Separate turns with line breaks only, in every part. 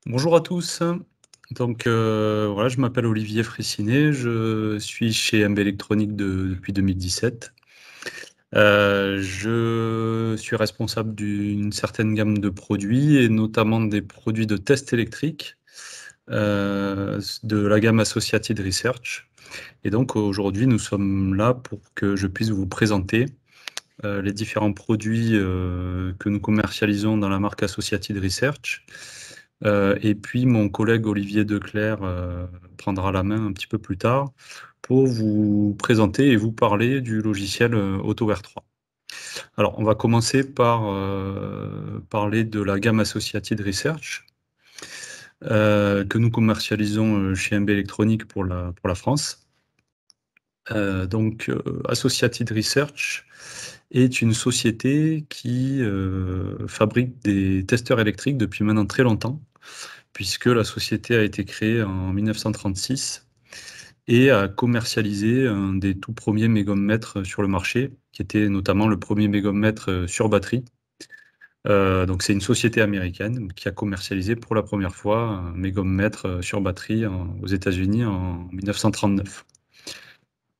Bonjour à tous. Donc voilà, je m'appelle Olivier Fraissinet, je suis chez MB Électronique depuis 2017. Je suis responsable d'une certaine gamme de produits et notamment des produits de test électrique, de la gamme Associated Research. Et donc aujourd'hui, nous sommes là pour que je puisse vous présenter les différents produits que nous commercialisons dans la marque Associated Research. Et puis mon collègue Olivier Declercq prendra la main un petit peu plus tard pour vous présenter et vous parler du logiciel AutoWare 3. Alors, on va commencer par parler de la gamme Associated Research que nous commercialisons chez MB Électronique pour la France. Associated Research est une société qui fabrique des testeurs électriques depuis maintenant très longtemps, puisque la société a été créée en 1936 et a commercialisé un des tout premiers mégomètres sur le marché, qui était notamment le premier mégomètre sur batterie. Donc c'est une société américaine qui a commercialisé pour la première fois un mégomètre sur batterie aux États-Unis en 1939.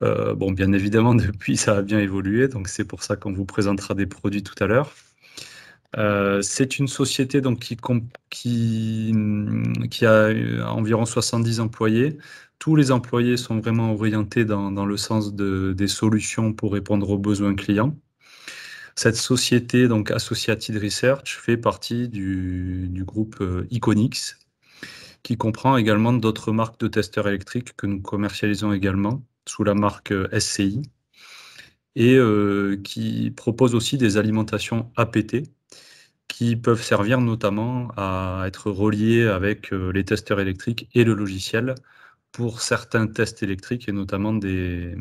Bon, bien évidemment, depuis, ça a bien évolué, donc c'est pour ça qu'on vous présentera des produits tout à l'heure. C'est une société donc, qui a environ 70 employés. Tous les employés sont vraiment orientés dans le sens des solutions pour répondre aux besoins clients. Cette société, donc Associated Research, fait partie du groupe Iconix, qui comprend également d'autres marques de testeurs électriques que nous commercialisons également sous la marque SCI et qui propose aussi des alimentations APT qui peuvent servir notamment à être reliés avec les testeurs électriques et le logiciel pour certains tests électriques et notamment des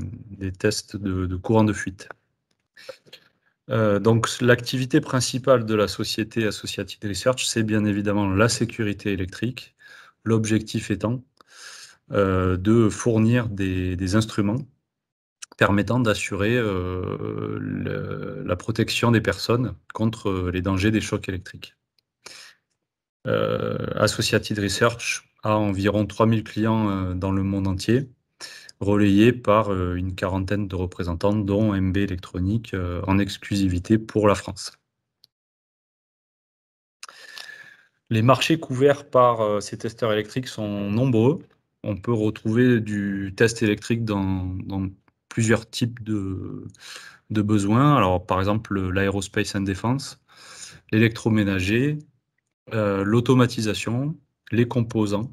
tests de courant de fuite. Donc l'activité principale de la société Associated Research, c'est bien évidemment la sécurité électrique, l'objectif étant de fournir des instruments permettant d'assurer la protection des personnes contre les dangers des chocs électriques. Associated Research a environ 3000 clients dans le monde entier, relayés par une quarantaine de représentants, dont MB Électronique en exclusivité pour la France. Les marchés couverts par ces testeurs électriques sont nombreux. On peut retrouver du test électrique dans plusieurs types de besoins. Alors, par exemple, l'aérospace and defense, l'électroménager, l'automatisation, les composants,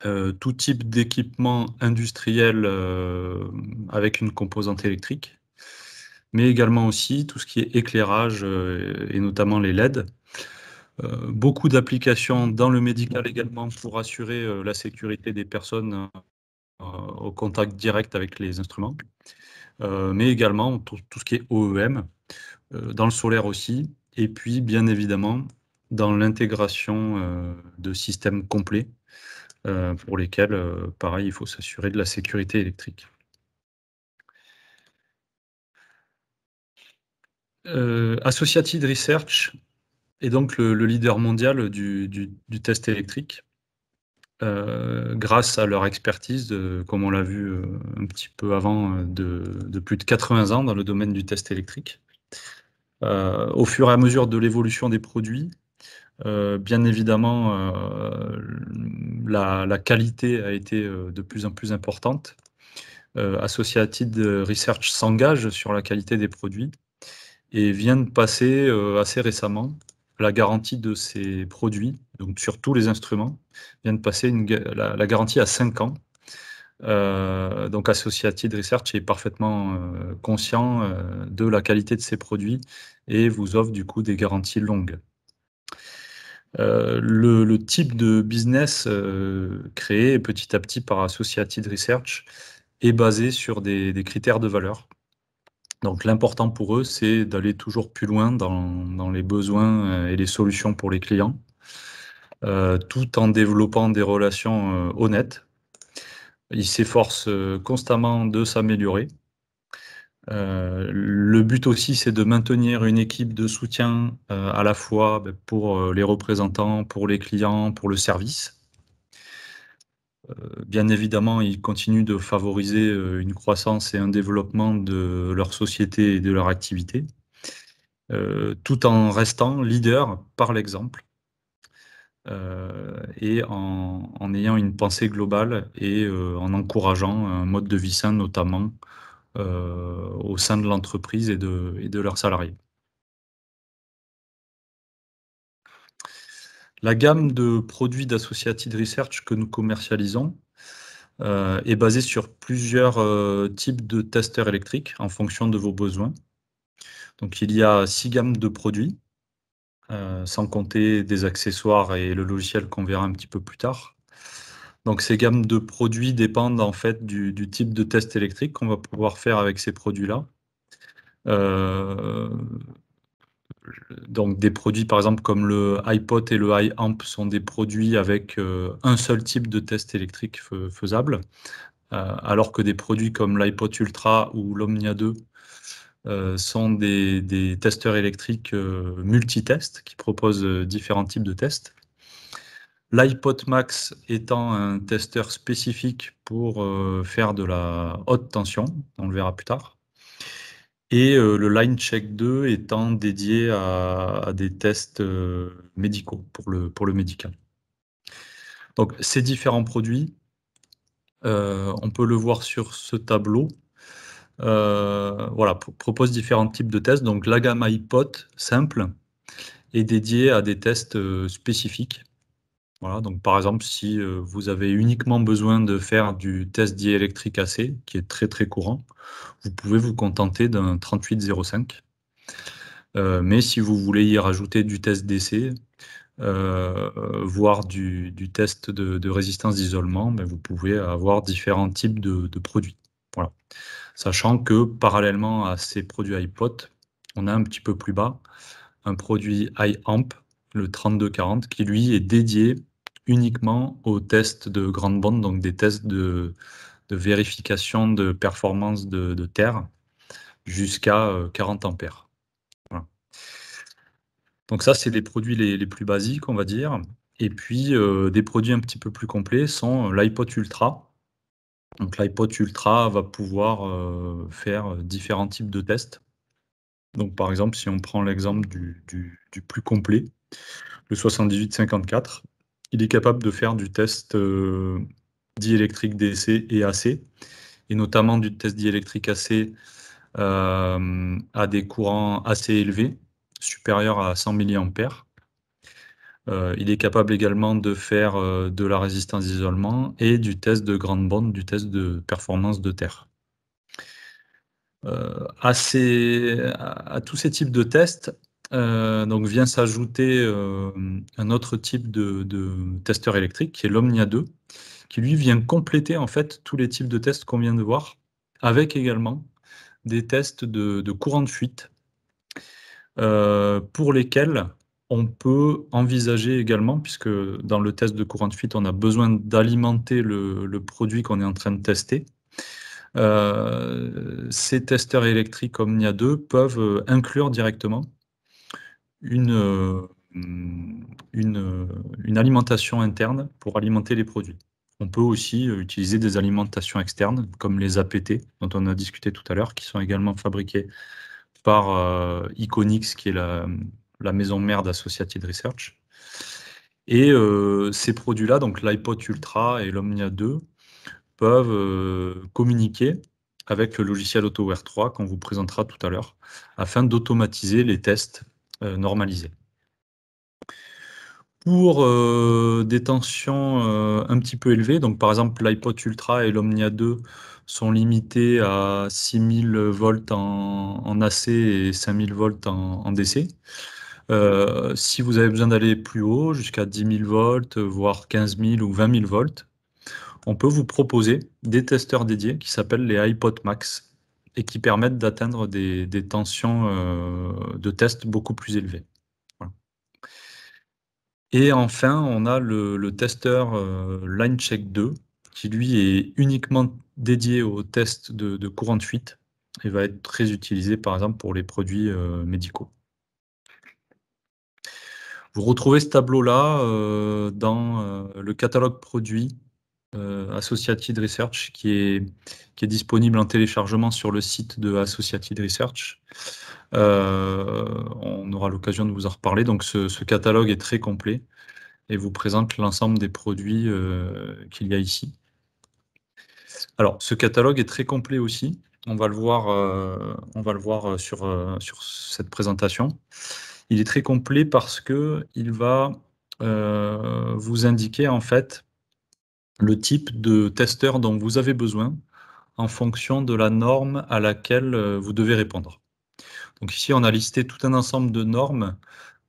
tout type d'équipement industriel avec une composante électrique, mais également aussi tout ce qui est éclairage et notamment les LED. Beaucoup d'applications dans le médical également pour assurer la sécurité des personnes au contact direct avec les instruments, mais également tout ce qui est OEM, dans le solaire aussi, et puis bien évidemment dans l'intégration de systèmes complets pour lesquels, pareil, il faut s'assurer de la sécurité électrique. Associated Research est donc le leader mondial du test électrique. Grâce à leur expertise, comme on l'a vu un petit peu avant, de plus de 80 ans dans le domaine du test électrique. Au fur et à mesure de l'évolution des produits, bien évidemment, la qualité a été de plus en plus importante. Associated Research s'engage sur la qualité des produits et vient de passer assez récemment la garantie de ces produits, donc sur tous les instruments, vient de passer la garantie à 5 ans. Donc Associated Research est parfaitement conscient de la qualité de ces produits et vous offre du coup des garanties longues. Le type de business créé petit à petit par Associated Research est basé sur des critères de valeur. Donc l'important pour eux, c'est d'aller toujours plus loin dans les besoins et les solutions pour les clients, tout en développant des relations honnêtes. Ils s'efforcent constamment de s'améliorer. Le but aussi, c'est de maintenir une équipe de soutien à la fois pour les représentants, pour les clients, pour le service. Bien évidemment, ils continuent de favoriser une croissance et un développement de leur société et de leur activité, tout en restant leader par l'exemple et en ayant une pensée globale et en encourageant un mode de vie sain, notamment au sein de l'entreprise et de leurs salariés. La gamme de produits d'Associated Research que nous commercialisons est basée sur plusieurs types de testeurs électriques en fonction de vos besoins. Donc il y a 6 gammes de produits, sans compter des accessoires et le logiciel qu'on verra un petit peu plus tard. Donc ces gammes de produits dépendent en fait du type de test électrique qu'on va pouvoir faire avec ces produits-là. Donc des produits par exemple comme le iPod et le iAmp sont des produits avec un seul type de test électrique faisable, alors que des produits comme l'iPod Ultra ou l'Omnia 2 sont des testeurs électriques multitest qui proposent différents types de tests. L'iPod Max étant un testeur spécifique pour faire de la haute tension, on le verra plus tard. Et le LineCheck 2 étant dédié à des tests médicaux, pour le médical. Donc ces différents produits, on peut le voir sur ce tableau, voilà, propose différents types de tests. Donc la gamme iPod simple est dédiée à des tests spécifiques. Voilà, donc par exemple, si vous avez uniquement besoin de faire du test diélectrique AC, qui est très très courant, vous pouvez vous contenter d'un 3805. Mais si vous voulez y rajouter du test d'essai, voire du test de résistance d'isolement, ben vous pouvez avoir différents types de produits. Voilà. Sachant que parallèlement à ces produits iPod, on a un petit peu plus bas un produit iAmp, le 3240, qui lui est dédié uniquement aux tests de grande bande, donc des tests de vérification de performance de terre jusqu'à 40 ampères. Voilà. Donc ça, c'est les produits les plus basiques, on va dire. Et puis, des produits un petit peu plus complets sont l'iPod Ultra. Donc l'iPod Ultra va pouvoir faire différents types de tests. Donc par exemple, si on prend l'exemple du plus complet, le 7854, il est capable de faire du test diélectrique DC et AC, et notamment du test diélectrique AC à des courants assez élevés, supérieurs à 100 mA. Il est capable également de faire de la résistance d'isolement et du test de grande bande, du test de performance de terre. À tous ces types de tests, donc vient s'ajouter un autre type de testeur électrique qui est l'Omnia 2, qui lui vient compléter en fait tous les types de tests qu'on vient de voir, avec également des tests de courant de fuite, pour lesquels on peut envisager également, puisque dans le test de courant de fuite, on a besoin d'alimenter le produit qu'on est en train de tester. Ces testeurs électriques Omnia 2 peuvent inclure directement une alimentation interne pour alimenter les produits. On peut aussi utiliser des alimentations externes, comme les APT, dont on a discuté tout à l'heure, qui sont également fabriqués par Iconix, qui est la maison mère d'Associated Research. Et ces produits-là, donc l'iPod Ultra et l'Omnia 2, peuvent communiquer avec le logiciel AutoWare 3 qu'on vous présentera tout à l'heure, afin d'automatiser les tests normalisés. Pour des tensions un petit peu élevées, donc par exemple l'iPod Ultra et l'Omnia 2 sont limités à 6000 volts en AC et 5000 volts en DC. Si vous avez besoin d'aller plus haut, jusqu'à 10 000 volts, voire 15 000 ou 20 000 volts, on peut vous proposer des testeurs dédiés qui s'appellent les iPod Max et qui permettent d'atteindre des tensions de test beaucoup plus élevées. Voilà. Et enfin, on a le testeur LineCheck 2 qui lui est uniquement dédié au test de courant de fuite et va être très utilisé, par exemple, pour les produits médicaux. Vous retrouvez ce tableau-là dans le catalogue produits Associated Research qui est disponible en téléchargement sur le site de Associated Research. On aura l'occasion de vous en reparler. Donc ce catalogue est très complet et vous présente l'ensemble des produits qu'il y a ici. Alors, ce catalogue est très complet aussi. On va le voir sur cette présentation. Il est très complet parce qu'il va vous indiquer en fait le type de testeur dont vous avez besoin en fonction de la norme à laquelle vous devez répondre. Donc ici, on a listé tout un ensemble de normes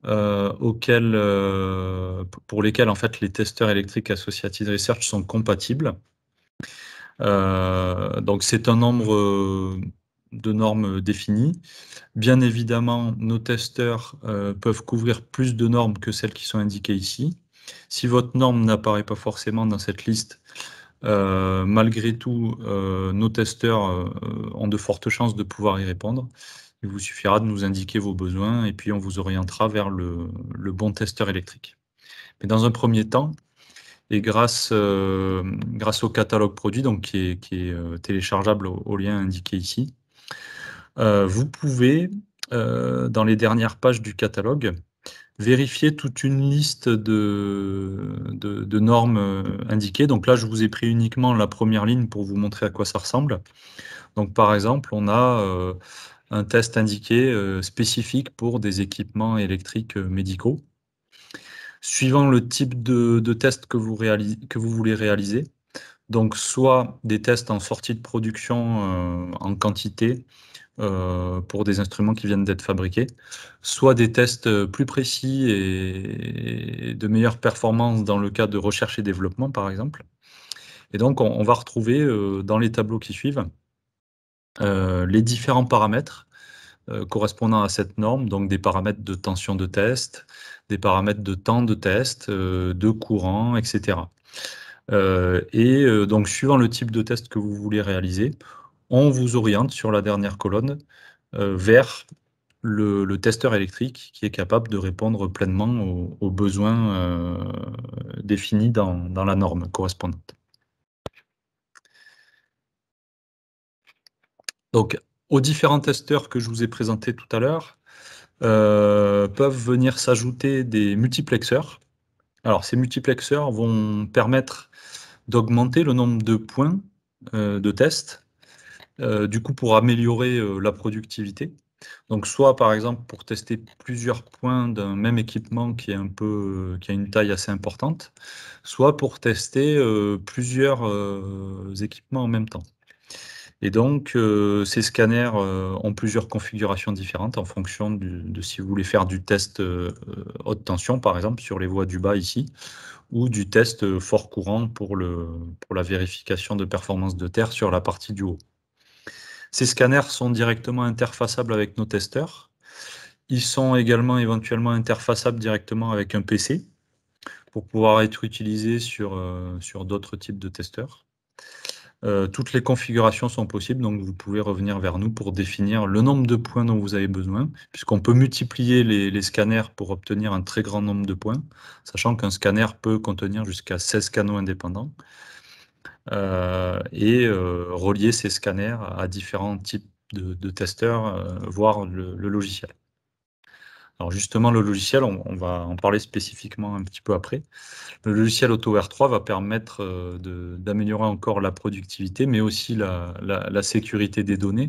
pour lesquelles en fait, les testeurs électriques Associated Research sont compatibles. Donc c'est un nombre de normes définies. Bien évidemment, nos testeurs peuvent couvrir plus de normes que celles qui sont indiquées ici. Si votre norme n'apparaît pas forcément dans cette liste, malgré tout, nos testeurs ont de fortes chances de pouvoir y répondre. Il vous suffira de nous indiquer vos besoins et puis on vous orientera vers le bon testeur électrique. Mais dans un premier temps, et grâce au catalogue produit, donc qui est téléchargeable au lien indiqué ici, vous pouvez, dans les dernières pages du catalogue, vérifier toute une liste de normes indiquées. Donc là, je vous ai pris uniquement la première ligne pour vous montrer à quoi ça ressemble. Donc par exemple, on a un test indiqué spécifique pour des équipements électriques médicaux. Suivant le type de test que vous voulez réaliser, donc soit des tests en sortie de production en quantité pour des instruments qui viennent d'être fabriqués, soit des tests plus précis et de meilleure performance dans le cas de recherche et développement, par exemple. Et donc, on va retrouver dans les tableaux qui suivent les différents paramètres correspondant à cette norme, donc des paramètres de tension de test, des paramètres de temps de test, de courant, etc. Donc, suivant le type de test que vous voulez réaliser, on vous oriente sur la dernière colonne vers le testeur électrique qui est capable de répondre pleinement aux besoins définis dans la norme correspondante. Donc, aux différents testeurs que je vous ai présentés tout à l'heure, peuvent venir s'ajouter des multiplexeurs. Alors, ces multiplexeurs vont permettre d'augmenter le nombre de points de test, du coup pour améliorer la productivité. Donc soit par exemple pour tester plusieurs points d'un même équipement qui a une taille assez importante, soit pour tester plusieurs équipements en même temps. Et donc ces scanners ont plusieurs configurations différentes en fonction de si vous voulez faire du test haute tension par exemple sur les voies du bas ici, ou du test fort courant pour la vérification de performance de terre sur la partie du haut. Ces scanners sont directement interfaçables avec nos testeurs. Ils sont également éventuellement interfaçables directement avec un PC pour pouvoir être utilisés sur d'autres types de testeurs. Toutes les configurations sont possibles, donc vous pouvez revenir vers nous pour définir le nombre de points dont vous avez besoin, puisqu'on peut multiplier les scanners pour obtenir un très grand nombre de points, sachant qu'un scanner peut contenir jusqu'à 16 canaux indépendants, et relier ces scanners à différents types de testeurs, voire le logiciel. Alors justement, le logiciel, on va en parler spécifiquement un petit peu après. Le logiciel AutoR3 va permettre d'améliorer encore la productivité, mais aussi la sécurité des données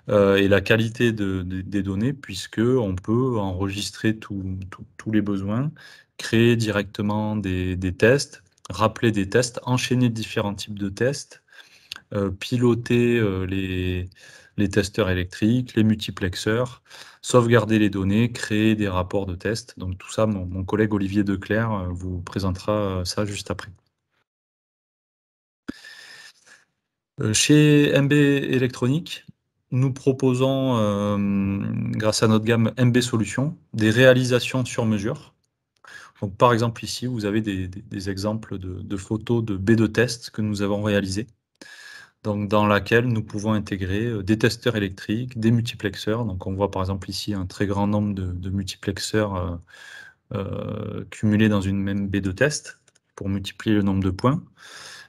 et la qualité des données, puisqu'on peut enregistrer tous les besoins, créer directement des tests, rappeler des tests, enchaîner différents types de tests, piloter les testeurs électriques, les multiplexeurs, sauvegarder les données, créer des rapports de tests. Donc tout ça, mon collègue Olivier Declercq vous présentera ça juste après. Chez MB Électronique, nous proposons, grâce à notre gamme MB Solutions, des réalisations sur mesure. Donc, par exemple, ici, vous avez des exemples de photos de baies de test que nous avons réalisées. donc dans laquelle nous pouvons intégrer des testeurs électriques, des multiplexeurs. Donc on voit par exemple ici un très grand nombre de multiplexeurs cumulés dans une même baie de test pour multiplier le nombre de points.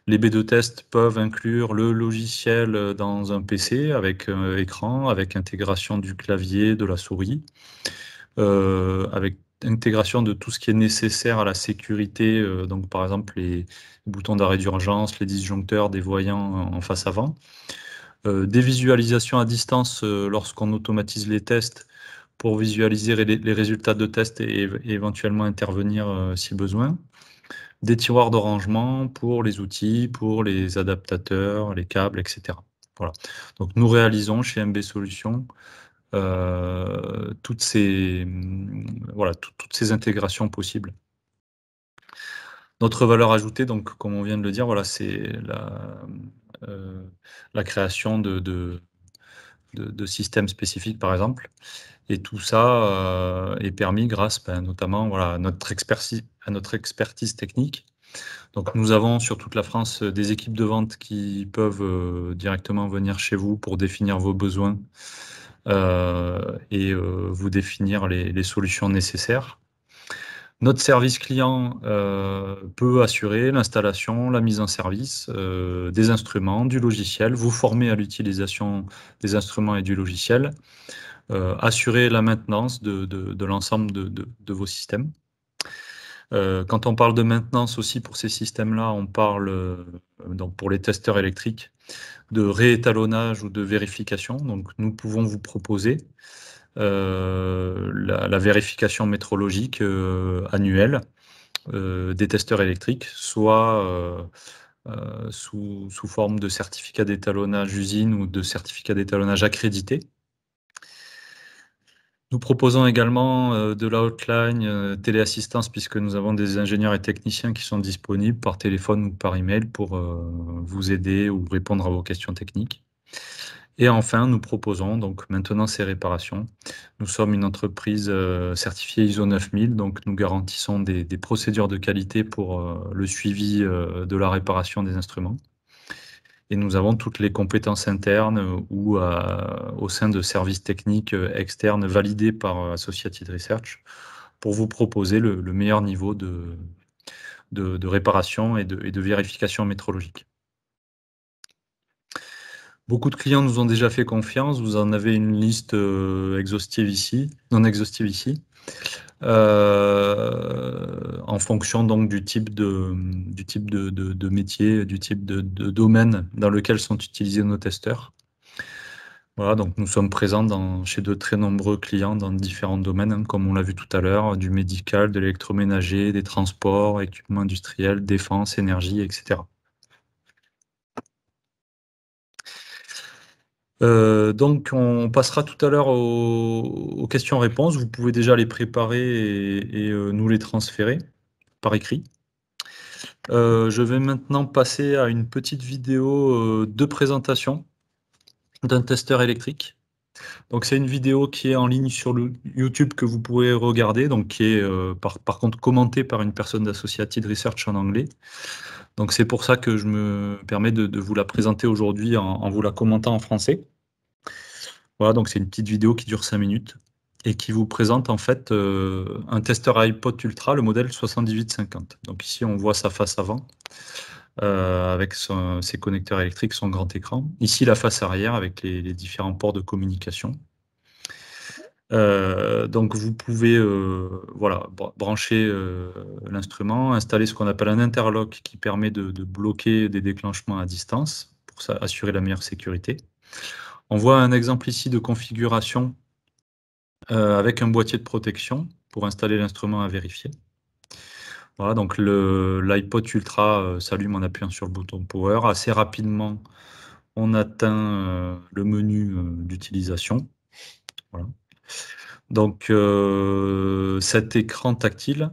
Les baies de test peuvent inclure le logiciel dans un PC avec écran, avec intégration du clavier, de la souris, avec intégration de tout ce qui est nécessaire à la sécurité, donc par exemple les boutons d'arrêt d'urgence, les disjoncteurs, des voyants en face avant. Des visualisations à distance lorsqu'on automatise les tests pour visualiser les résultats de tests et éventuellement intervenir si besoin. Des tiroirs de rangement pour les outils, pour les adaptateurs, les câbles, etc. Voilà. Donc nous réalisons chez MB Solutions toutes ces intégrations possibles. Notre valeur ajoutée, donc comme on vient de le dire, voilà, c'est la création de systèmes spécifiques, par exemple. Et tout ça est permis grâce notamment voilà, à notre expertise technique. Donc nous avons sur toute la France des équipes de vente qui peuvent directement venir chez vous pour définir vos besoins et vous définir les solutions nécessaires. Notre service client peut assurer l'installation, la mise en service des instruments, du logiciel, vous former à l'utilisation des instruments et du logiciel, assurer la maintenance de l'ensemble de vos systèmes. Quand on parle de maintenance aussi pour ces systèmes-là, on parle, donc pour les testeurs électriques, de réétalonnage ou de vérification. Donc nous pouvons vous proposer la vérification métrologique annuelle des testeurs électriques, soit sous forme de certificat d'étalonnage usine ou de certificat d'étalonnage accrédité. Nous proposons également de la hotline téléassistance, puisque nous avons des ingénieurs et techniciens qui sont disponibles par téléphone ou par email pour vous aider ou répondre à vos questions techniques. Et enfin, nous proposons donc maintenant ces réparations. Nous sommes une entreprise certifiée ISO 9000, donc nous garantissons des procédures de qualité pour le suivi de la réparation des instruments. Et nous avons toutes les compétences internes ou au sein de services techniques externes validés par Associated Research pour vous proposer le meilleur niveau de réparation et de vérification métrologique. Beaucoup de clients nous ont déjà fait confiance. Vous en avez une liste exhaustive ici, non exhaustive ici, en fonction donc du type de métier, du type de domaine dans lequel sont utilisés nos testeurs. Voilà, donc nous sommes présents chez de très nombreux clients dans différents domaines, hein, comme on l'a vu tout à l'heure, du médical, de l'électroménager, des transports, équipements industriels, défense, énergie, etc. Donc on passera tout à l'heure aux questions-réponses. Vous pouvez déjà les préparer et nous les transférer par écrit. Je vais maintenant passer à une petite vidéo de présentation d'un testeur électrique. Donc c'est une vidéo qui est en ligne sur le YouTube que vous pouvez regarder, donc qui est par contre commentée par une personne d'Associated Research en anglais. Donc c'est pour ça que je me permets de vous la présenter aujourd'hui en vous la commentant en français. Voilà, donc c'est une petite vidéo qui dure 5 minutes et qui vous présente en fait un testeur iPod Ultra, le modèle 7850. Donc ici on voit sa face avant avec ses connecteurs électriques, son grand écran. Ici la face arrière avec les différents ports de communication. Donc vous pouvez voilà, brancher l'instrument, installer ce qu'on appelle un interlock qui permet de bloquer des déclenchements à distance pour assurer la meilleure sécurité. On voit un exemple ici de configuration avec un boîtier de protection pour installer l'instrument à vérifier. Voilà, donc l'iPod Ultra s'allume en appuyant sur le bouton Power. Assez rapidement, on atteint le menu d'utilisation. Voilà. Donc cet écran tactile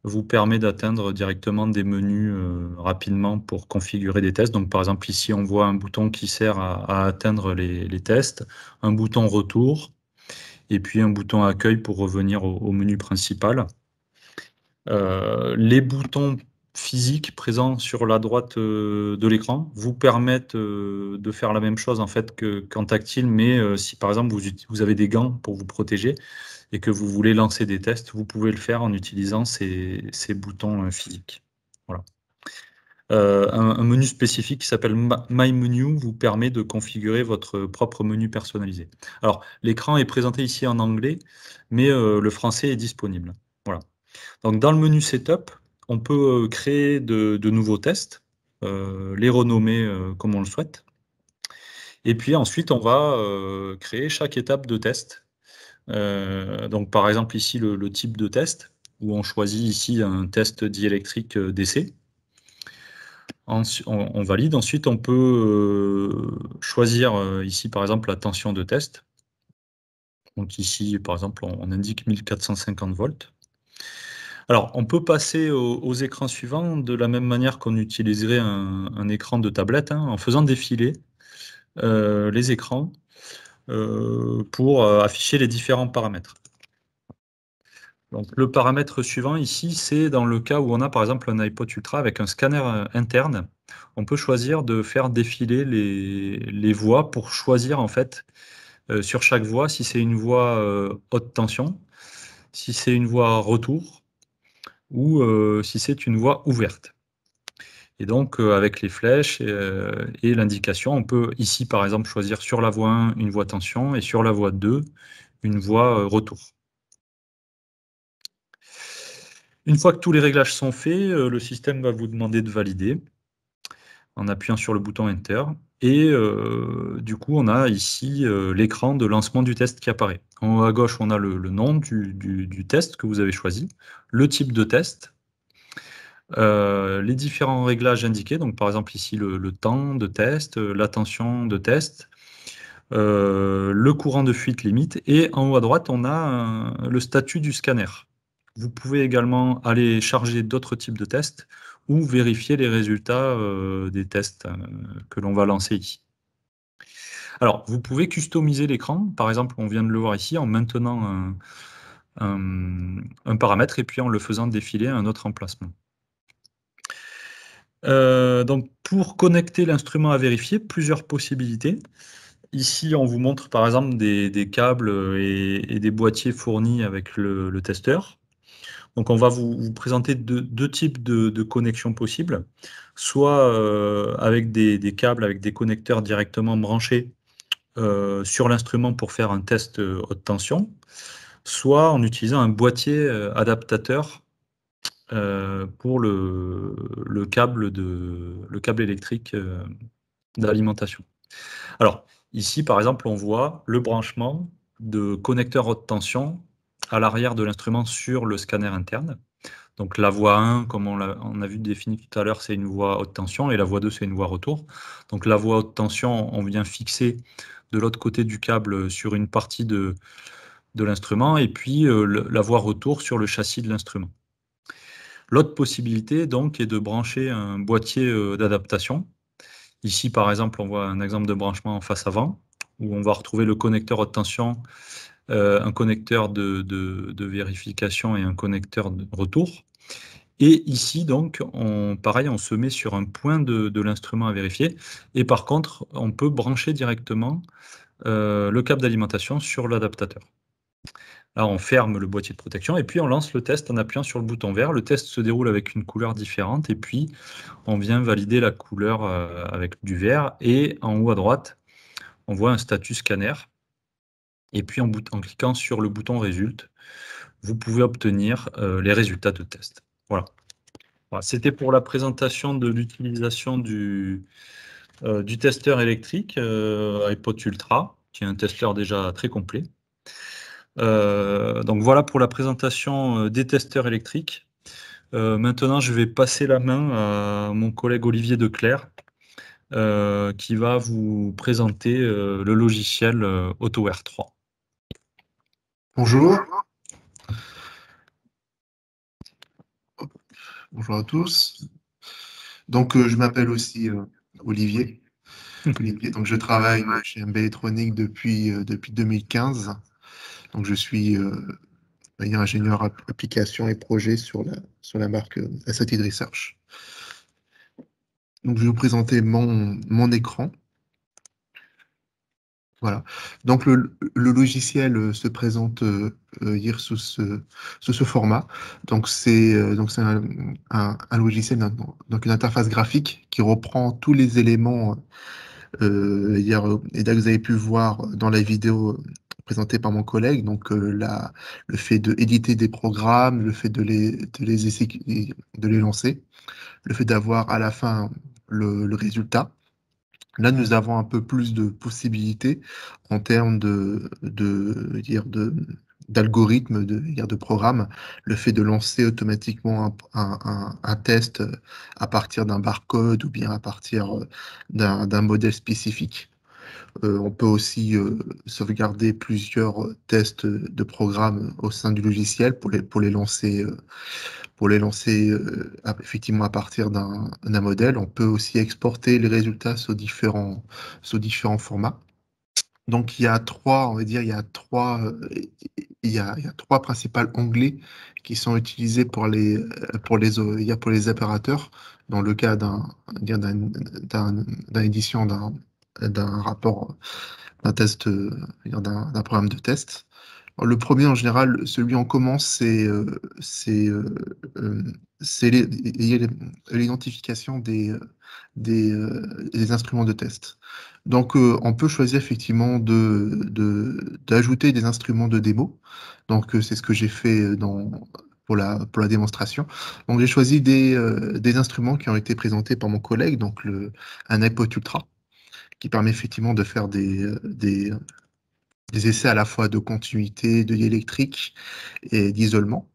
vous permet d'atteindre directement des menus rapidement pour configurer des tests. Donc par exemple ici on voit un bouton qui sert à atteindre les tests, un bouton retour et puis un bouton accueil pour revenir au menu principal. Les boutons physiques présents sur la droite de l'écran vous permettent de faire la même chose en fait qu'en tactile, mais si par exemple vous avez des gants pour vous protéger et que vous voulez lancer des tests, vous pouvez le faire en utilisant ces boutons physiques. Voilà. Un menu spécifique qui s'appelle My Menu vous permet de configurer votre propre menu personnalisé. Alors, l'écran est présenté ici en anglais, mais le français est disponible. Voilà. Donc, dans le menu Setup, on peut créer de nouveaux tests, les renommer comme on le souhaite. Et puis ensuite, on va créer chaque étape de test. Donc, par exemple, ici, le type de test, où on choisit ici un test diélectrique d'essai. On valide. Ensuite, on peut choisir ici, par exemple, la tension de test. Donc ici, par exemple, on indique 1450 volts. Alors, on peut passer aux écrans suivants de la même manière qu'on utiliserait un écran de tablette, hein, en faisant défiler les écrans pour afficher les différents paramètres. Donc, le paramètre suivant ici, c'est dans le cas où on a par exemple un iPod Ultra avec un scanner interne, on peut choisir de faire défiler les voix pour choisir en fait sur chaque voix si c'est une voix haute tension, si c'est une voix retour ou si c'est une voix ouverte. Et donc avec les flèches et l'indication, on peut ici par exemple choisir sur la voix 1 une voix tension et sur la voix 2 une voix retour. Une fois que tous les réglages sont faits, le système va vous demander de valider en appuyant sur le bouton Enter. Et du coup, on a ici l'écran de lancement du test qui apparaît. En haut à gauche, on a le nom du test que vous avez choisi, le type de test, les différents réglages indiqués, donc par exemple ici le temps de test, la tension de test, le courant de fuite limite, et en haut à droite, on a le statut du scanner. Vous pouvez également aller charger d'autres types de tests ou vérifier les résultats des tests que l'on va lancer ici. Alors, vous pouvez customiser l'écran. Par exemple, on vient de le voir ici en maintenant un paramètre et puis en le faisant défiler à un autre emplacement. Donc, pour connecter l'instrument à vérifier, plusieurs possibilités. Ici, on vous montre par exemple des câbles et des boîtiers fournis avec le testeur. Donc, on va vous présenter deux types de connexions possibles, soit avec des câbles, avec des connecteurs directement branchés sur l'instrument pour faire un test haute tension, soit en utilisant un boîtier adaptateur pour le câble électrique d'alimentation. Alors, ici, par exemple, on voit le branchement de connecteur haute tension à l'arrière de l'instrument sur le scanner interne. Donc la voie 1, comme on a vu défini tout à l'heure, c'est une voie haute tension, et la voie 2, c'est une voie retour. Donc la voie haute tension, on vient fixer de l'autre côté du câble sur une partie de l'instrument, et puis la voie retour sur le châssis de l'instrument. L'autre possibilité, donc, est de brancher un boîtier d'adaptation. Ici, par exemple, on voit un exemple de branchement en face avant, où on va retrouver le connecteur haute tension, un connecteur de vérification et un connecteur de retour. Et ici, donc, pareil, on se met sur un point de l'instrument à vérifier. Et par contre, on peut brancher directement le câble d'alimentation sur l'adaptateur. Là, on ferme le boîtier de protection et puis on lance le test en appuyant sur le bouton vert. Le test se déroule avec une couleur différente et puis on vient valider la couleur avec du vert. Et en haut à droite, on voit un statut scanner. Et puis en cliquant sur le bouton résulte, vous pouvez obtenir les résultats de test. Voilà. Voilà, c'était pour la présentation de l'utilisation du testeur électrique iPod Ultra, qui est un testeur déjà très complet. Donc voilà pour la présentation des testeurs électriques. Maintenant, je vais passer la main à mon collègue Olivier Declercq, qui va vous présenter le logiciel AutoWare 3.
Bonjour. Bonjour à tous. Donc, je m'appelle aussi Olivier. Olivier. Donc, je travaille chez MB Electronics depuis 2015. Donc, je suis ingénieur application et projet sur la marque Assated Research. Donc, je vais vous présenter mon écran. Voilà. Donc, le logiciel se présente hier sous ce format. Donc, c'est un logiciel, donc une interface graphique qui reprend tous les éléments et là, vous avez pu voir dans la vidéo présentée par mon collègue, donc le fait d'éditer des programmes, le fait de les lancer, le fait d'avoir à la fin le résultat. Là, nous avons un peu plus de possibilités en termes d'algorithmes, de programmes. Le fait de lancer automatiquement un test à partir d'un barcode ou bien à partir d'un modèle spécifique. On peut aussi sauvegarder plusieurs tests de programmes au sein du logiciel pour les lancer effectivement à partir d'un modèle. On peut aussi exporter les résultats sous différents formats. Donc, il y a trois, on va dire, il y a trois principaux onglets qui sont utilisés pour les opérateurs dans le cas d'un édition d'un rapport, d'un test, d'un programme de test. Alors, le premier, en général, celui en commence, euh, c'est l'identification des instruments de test. Donc, on peut choisir effectivement d'ajouter des instruments de démo. Donc, c'est ce que j'ai fait pour la démonstration. Donc, j'ai choisi des instruments qui ont été présentés par mon collègue, donc un iPod Ultra, qui permet effectivement de faire des essais à la fois de continuité, de diélectrique et d'isolement.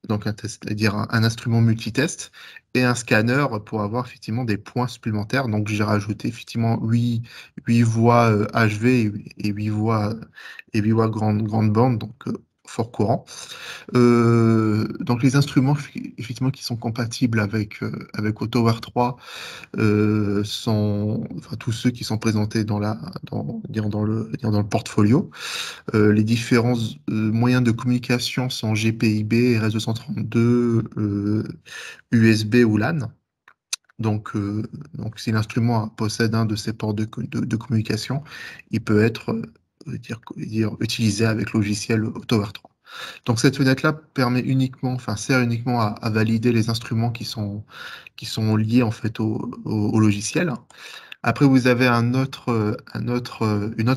Donc, un test, c'est-à-dire un instrument multitest et un scanner pour avoir effectivement des points supplémentaires. Donc, j'ai rajouté effectivement 8 voies HV et 8 voies grande bande, donc fort courant. Donc, les instruments effectivement qui sont compatibles avec Autoware 3 enfin, tous ceux qui sont présentés dans le portfolio. Les différents moyens de communication sont GPIB, RS-232, USB ou LAN. Donc si l'instrument possède un de ces ports de communication, il peut être utilisé avec logiciel Autoware 3. Donc cette fenêtre-là sert uniquement à valider les instruments qui sont liés en fait au logiciel. Après, vous avez une autre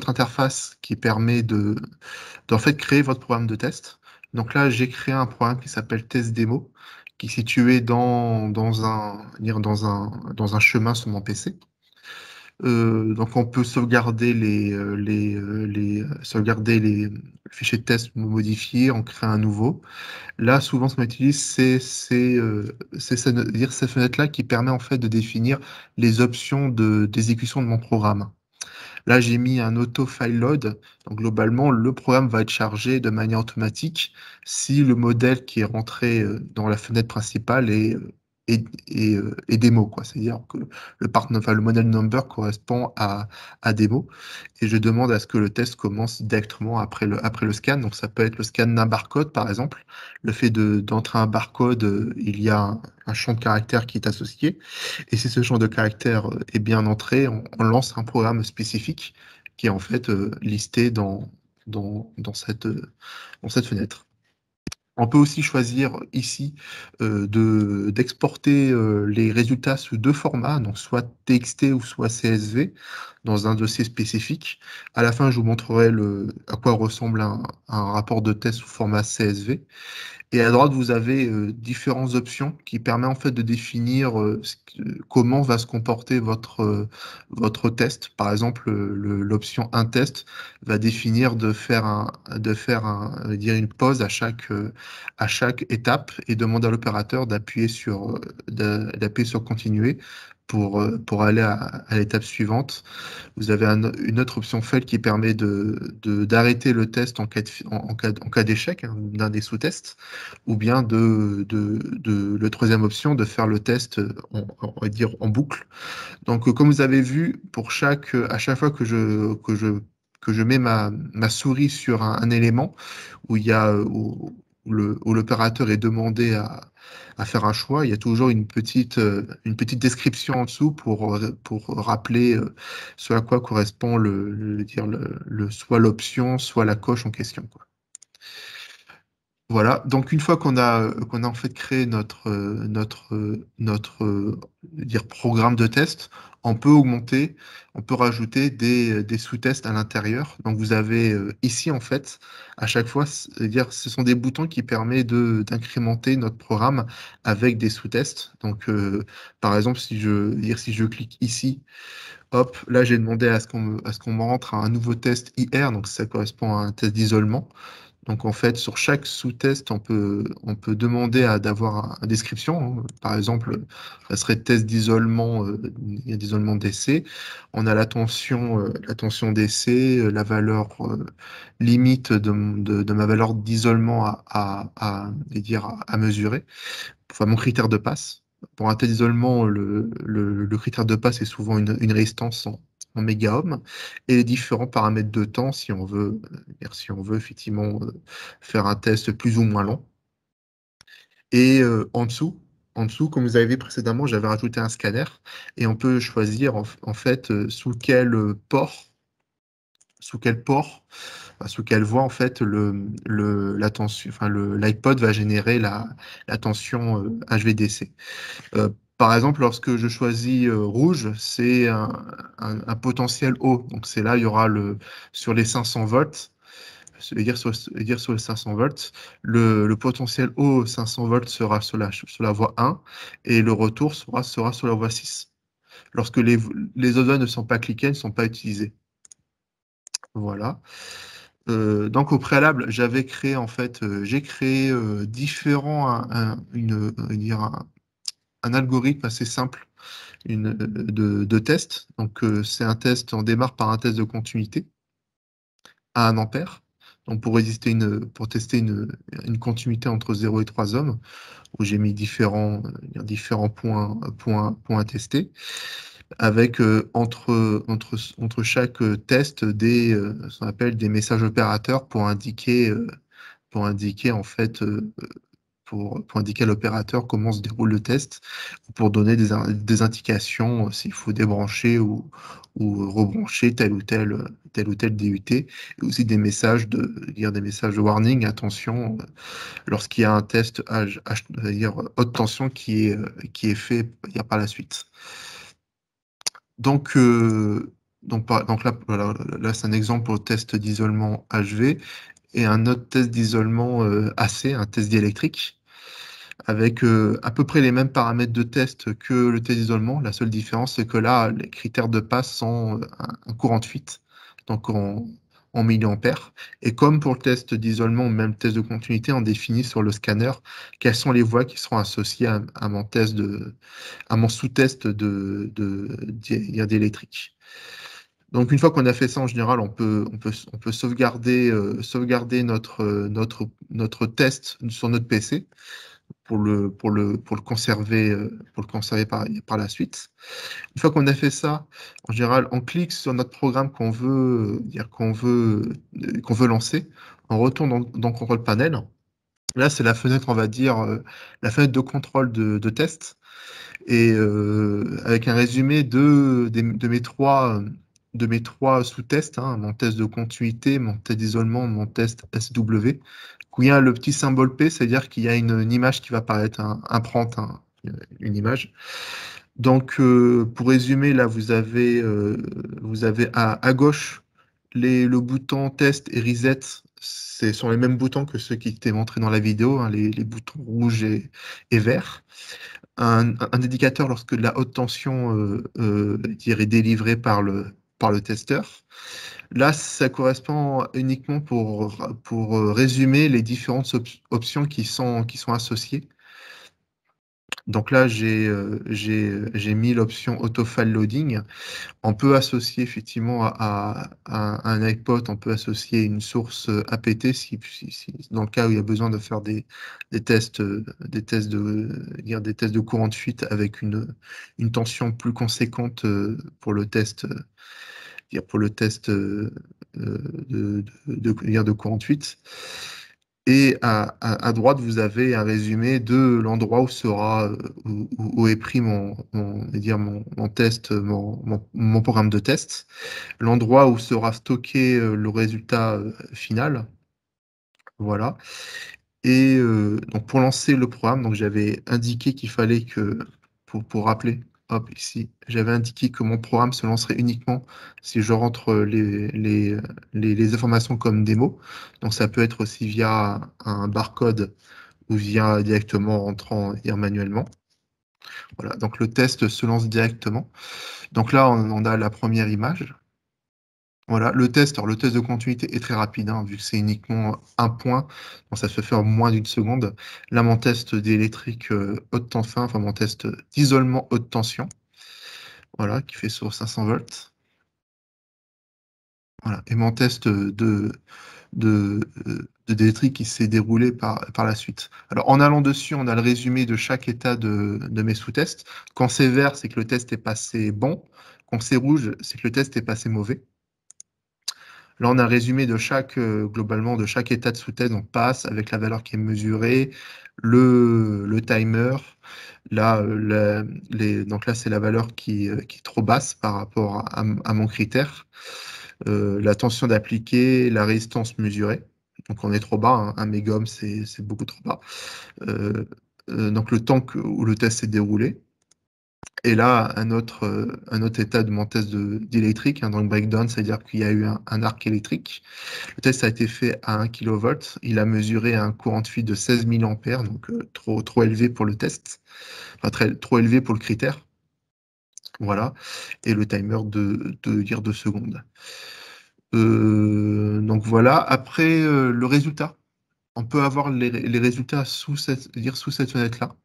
interface qui permet d'en fait créer votre programme de test. Donc là, j'ai créé un programme qui s'appelle Test Demo, qui est situé dans un chemin sur mon PC. Donc on peut sauvegarder les fichiers de test modifiés, en créer un nouveau. Là, souvent, ce qu'on utilise, cette fenêtre-là qui permet en fait de définir les options d'exécution de mon programme. Là, j'ai mis un auto file load. Donc, globalement, le programme va être chargé de manière automatique si le modèle qui est rentré dans la fenêtre principale est démo, quoi. C'est-à-dire que le modèle number correspond à démo. Et je demande à ce que le test commence directement après le scan. Donc, ça peut être le scan d'un barcode, par exemple. Le fait d'entrer un barcode, il y a un champ de caractères qui est associé. Et si ce champ de caractères est bien entré, on lance un programme spécifique qui est en fait listé dans cette fenêtre. On peut aussi choisir ici d'exporter les résultats sous deux formats, donc soit TXT ou soit CSV, dans un dossier spécifique. À la fin, je vous montrerai à quoi ressemble un rapport de test sous format CSV. Et à droite, vous avez différentes options qui permettent en fait de définir comment va se comporter votre test. Par exemple, l'option un test va définir une pause à chaque étape et demander à l'opérateur d'appuyer sur continuer pour aller à l'étape suivante. Vous avez une autre option fail qui permet d'arrêter le test en cas d'échec d'un des sous-tests, ou bien le troisième option, de faire le test, on va dire, en boucle. Donc, comme vous avez vu, à chaque fois que je mets ma souris sur un élément où il y a, où l'opérateur est demandé à faire un choix, il y a toujours une petite description en dessous pour rappeler ce à quoi correspond soit l'option, soit la coche en question, quoi. Voilà, donc une fois qu'on a en fait créé notre dire programme de test, on peut augmenter, on peut rajouter des sous-tests à l'intérieur. Donc vous avez ici en fait, à chaque fois, dire ce sont des boutons qui permettent d'incrémenter notre programme avec des sous-tests. Donc par exemple, si je clique ici, hop, là j'ai demandé à ce qu'on me rentre un nouveau test IR, donc ça correspond à un test d'isolement. Donc en fait, sur chaque sous-test, on peut demander d'avoir une description, hein. Par exemple, ça serait test d'isolement, il y a d'isolement d'essai. On a la tension d'essai, la valeur limite de ma valeur d'isolement à mesurer, enfin mon critère de passe. Pour un test d'isolement, le critère de passe est souvent une résistance en méga-ohm et les différents paramètres de temps si on veut effectivement faire un test plus ou moins long. Et en dessous, comme vous avez vu précédemment, j'avais rajouté un scanner et on peut choisir en fait sous quel port, enfin, sous quelle voie en fait la tension, enfin l'iPod va générer la tension HVDC. Par exemple, lorsque je choisis rouge, c'est un potentiel haut. Donc c'est là, il y aura sur les 500 volts, c'est-à-dire sur les 500 volts, le potentiel haut 500 volts sera sur la voie 1 et le retour sera sur la voie 6. Lorsque les autres voies ne sont pas cliquées, ne sont pas utilisées. Voilà. Donc au préalable, j'ai créé un algorithme assez simple de test. Donc c'est un test, on démarre par un test de continuité à 1 ampère. Donc pour tester une continuité entre 0 et 3 ohms, où j'ai mis différents points à tester, avec entre chaque test ce qu'on appelle des messages opérateurs pour indiquer en fait pour indiquer à l'opérateur comment se déroule le test, ou pour donner des indications s'il faut débrancher ou rebrancher tel ou tel DUT, et aussi des messages de warning, attention, lorsqu'il y a un test dire haute tension qui est fait par la suite. Donc, donc là, voilà, là c'est un exemple au test d'isolement HV et un autre test d'isolement AC, un test diélectrique, avec à peu près les mêmes paramètres de test que le test d'isolement. La seule différence, c'est que là, les critères de passe sont un courant de fuite, donc en milliampères. Et comme pour le test d'isolement ou même le test de continuité, on définit sur le scanner quelles sont les voies qui seront associées à mon sous-test d'électrique. Donc, une fois qu'on a fait ça, en général, on peut sauvegarder notre test sur notre PC pour le conserver par la suite. Une fois qu'on a fait ça, en général, on clique sur notre programme qu'on veut lancer. On retourne dans Control Panel. Là, c'est la fenêtre, on va dire, la fenêtre de contrôle de test. Et avec un résumé de mes trois sous-tests, hein, mon test de continuité, mon test d'isolement, mon test SW, où il y a le petit symbole P, c'est-à-dire qu'il y a une image qui va apparaître, un prompt, une image. Donc, pour résumer, là, vous avez à gauche le bouton test et reset. Ce sont les mêmes boutons que ceux qui étaient montrés dans la vidéo, hein, les boutons rouges et verts. Un indicateur lorsque la haute tension est délivrée par le testeur. Là, ça correspond uniquement pour résumer les différentes options qui sont associées. Donc là, j'ai mis l'option Autofile Loading. On peut associer effectivement à un iPod, on peut associer une source APT dans le cas où il y a besoin de faire des tests des tests de courant de fuite avec une tension plus conséquente pour le test pour le test de courant de fuite. Et à droite, vous avez un résumé de l'endroit où sera, où est pris mon test, mon programme de test, l'endroit où sera stocké le résultat final. Voilà. Et donc pour lancer le programme, donc j'avais indiqué qu'il fallait que, pour rappeler, hop, ici, j'avais indiqué que mon programme se lancerait uniquement si je rentre les informations comme démo. Donc ça peut être aussi via un barcode ou via directement en rentrant manuellement. Voilà, donc le test se lance directement. Donc là, on a la première image. Voilà, alors le test de continuité est très rapide, hein, vu que c'est uniquement un point, donc ça se fait en moins d'une seconde. Là, mon test d'électrique haute tension, enfin mon test d'isolement haute tension, voilà, qui fait sur 500 volts. Voilà, et mon test d'électrique qui s'est déroulé par la suite. Alors, en allant dessus, on a le résumé de chaque état de mes sous-tests. Quand c'est vert, c'est que le test est passé bon. Quand c'est rouge, c'est que le test est passé mauvais. Là, on a un résumé de globalement, de chaque état de sous-test. On passe avec la valeur qui est mesurée, le timer. Là, donc là, c'est la valeur qui est trop basse par rapport à mon critère. La tension d'appliquer, la résistance mesurée. Donc, on est trop bas, hein. 1 mégohm, c'est beaucoup trop bas. Donc, le temps où le test s'est déroulé. Et là, un autre état de mon test d'électrique, hein, donc breakdown, c'est-à-dire qu'il y a eu un arc électrique. Le test a été fait à 1 kV. Il a mesuré un courant de fuite de 16 mA, donc trop élevé pour le test, enfin trop élevé pour le critère. Voilà. Et le timer de dire 2 secondes. Donc voilà. Après, le résultat. On peut avoir les résultats sous cette fenêtre-là.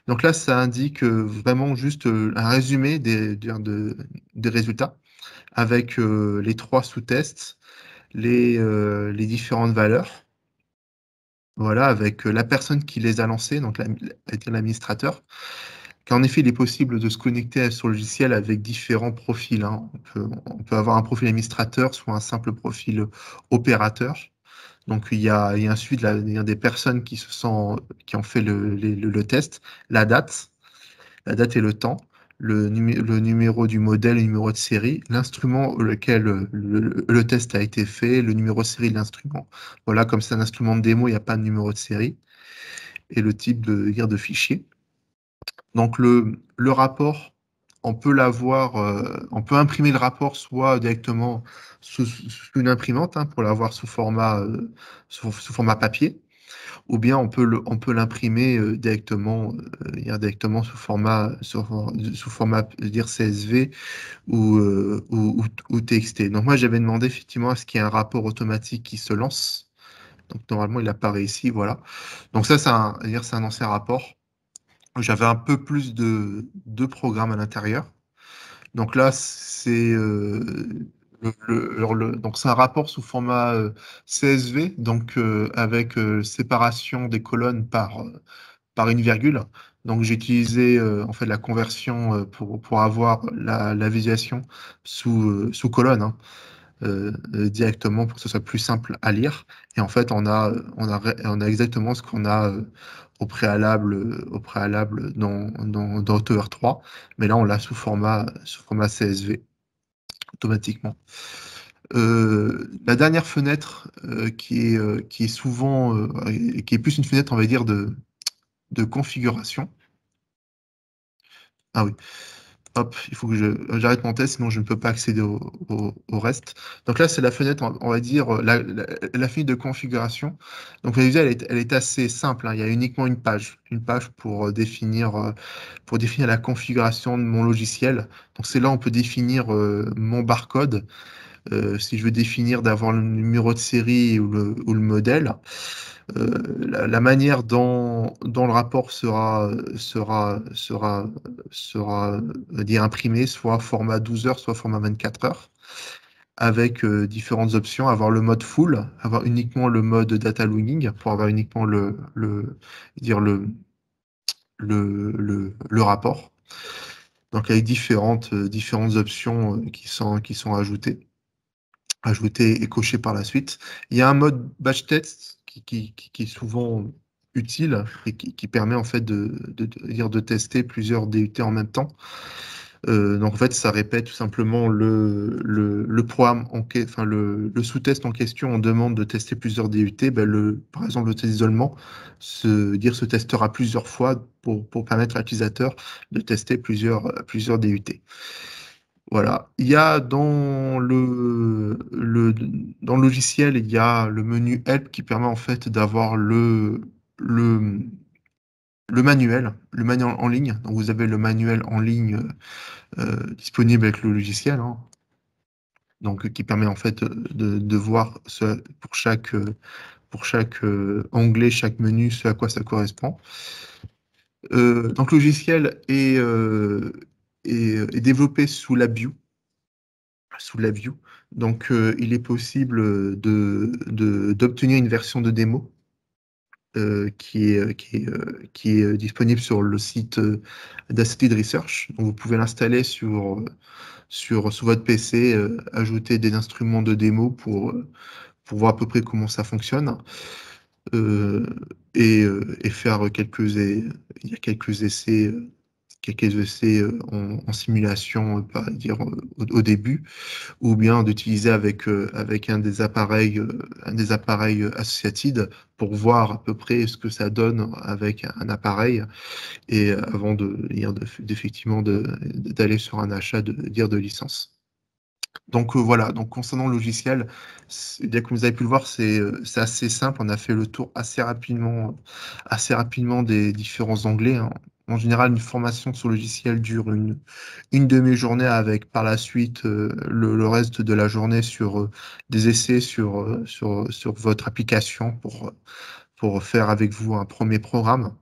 Donc là, ça indique vraiment juste un résumé des résultats avec les 3 sous-tests, les différentes valeurs. Voilà, avec la personne qui les a lancés, donc l'administrateur. Qu'en effet, il est possible de se connecter à ce logiciel avec différents profils, hein. On peut avoir un profil administrateur, soit un simple profil opérateur. Donc, il y a ensuite des personnes qui ont fait le test, la date et le temps, le numéro du modèle, le numéro de série, l'instrument auquel le test a été fait, le numéro de série de l'instrument. Voilà, comme c'est un instrument de démo, il n'y a pas de numéro de série, et le type de fichier. Donc le rapport, on peut l'avoir, on peut imprimer le rapport soit directement sous une imprimante, hein, pour l'avoir sous format papier, ou bien on peut l'imprimer directement sous format dire CSV ou TXT. Donc moi j'avais demandé effectivement à ce qu'il y ait un rapport automatique qui se lance. Donc normalement il apparaît ici, voilà. Donc ça c'est un ancien rapport. J'avais un peu plus de programmes à l'intérieur. Donc là, donc c'est un rapport sous format CSV, donc avec séparation des colonnes par une virgule. Donc j'ai utilisé en fait la conversion pour avoir la visualisation sous colonne, hein, directement pour que ce soit plus simple à lire. Et en fait, on a exactement ce qu'on a au préalable dans Tower 3, mais là, on l'a sous format CSV automatiquement. La dernière fenêtre qui est souvent, qui est plus une fenêtre, on va dire, de configuration. Ah oui. Hop, il faut que j'arrête mon test, sinon je ne peux pas accéder au reste. Donc là, c'est la fenêtre, on va dire, la fenêtre de configuration. Donc vous avez vu, elle est assez simple, hein. Il y a uniquement une page pour définir la configuration de mon logiciel. Donc c'est là où on peut définir mon barcode. Si je veux définir d'avoir le numéro de série ou le modèle. La manière dont le rapport sera dire imprimé, soit format 12 heures, soit format 24 heures, avec différentes options, avoir le mode full, avoir uniquement le mode data logging pour avoir uniquement dire le rapport. Donc avec différentes options qui sont ajoutées et cochées par la suite. Il y a un mode batch test qui est souvent utile et qui permet en fait de tester plusieurs DUT en même temps. Donc en fait, ça répète tout simplement le programme, enfin le sous-test en question. On demande de tester plusieurs DUT. Par exemple, le test d'isolement se testera plusieurs fois pour permettre à l'utilisateur de tester plusieurs DUT. Voilà. Il y a dans le logiciel, il y a le menu Help qui permet en fait d'avoir le, le manuel en ligne. Donc vous avez le manuel en ligne disponible avec le logiciel, hein. Donc qui permet en fait de voir pour chaque onglet, chaque menu, ce à quoi ça correspond. Donc le logiciel est développé sous LabVIEW. Donc il est possible d'obtenir une version de démo qui est disponible sur le site d'Assisted Research. Donc vous pouvez l'installer sur votre PC, ajouter des instruments de démo pour voir à peu près comment ça fonctionne euh, et faire il y a quelques essais en simulation, pas dire au début, ou bien d'utiliser avec un des appareils Associated pour voir à peu près ce que ça donne avec un appareil et avant d'effectivement d'aller sur un achat de licence. Donc voilà, donc concernant le logiciel, bien comme vous avez pu le voir, c'est assez simple. On a fait le tour assez rapidement des différents onglets, hein. En général, une formation sur le logiciel dure une demi-journée avec par la suite le reste de la journée sur des essais sur votre application pour faire avec vous un premier programme.